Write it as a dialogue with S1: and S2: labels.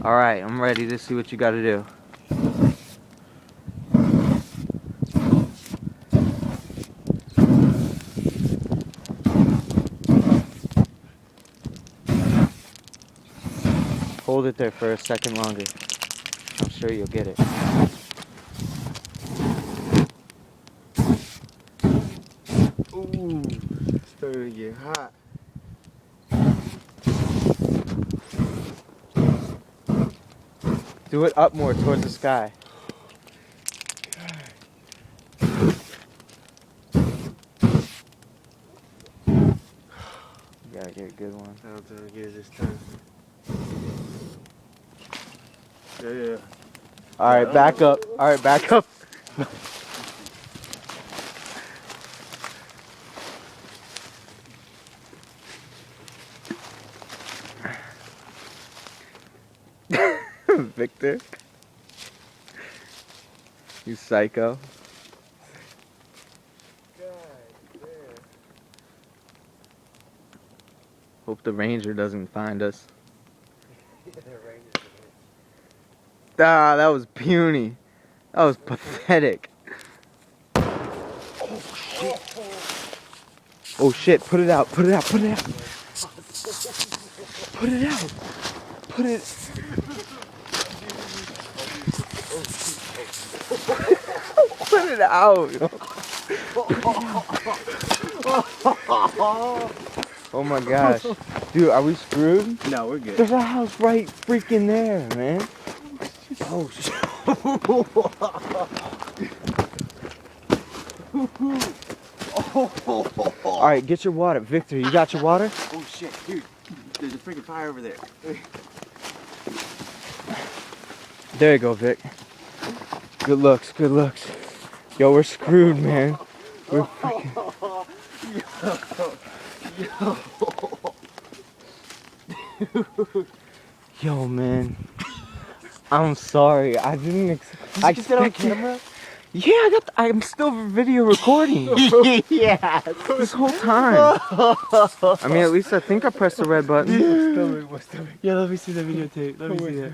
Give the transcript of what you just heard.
S1: Alright, I'm ready to see what you gotta do. Hold it there for a second longer. I'm sure you'll get it.
S2: Ooh, it's starting to get hot.
S1: Do it up more towards the sky. You gotta get a good one.
S2: I don't think I'll get it this time. Yeah.
S1: Alright, back up. Alright, back up. Victor. You psycho. Hope the ranger doesn't find us. Ah, that was puny. That was pathetic. Oh shit. Oh shit, put it out, put it out, put it out. Put it out. Put it. Put it out. Oh my gosh. Dude, are we screwed?
S2: No, we're good.
S1: There's a house right freaking there, man.
S2: Oh shit.
S1: Alright, get your water. Victor, you got your water?
S2: Oh shit, dude. There's a freaking fire over there.
S1: There you go, Vic. Good looks, good looks. Yo, we're screwed, man. We're freaking... Yo, man. I'm sorry. I didn't expect...
S2: Did you get that on camera?
S1: Yeah, I'm still video recording.
S2: Yeah.
S1: This whole time. I mean, at least I think I pressed the red button.
S2: My stomach. Yeah, let me see the videotape. Let me see that.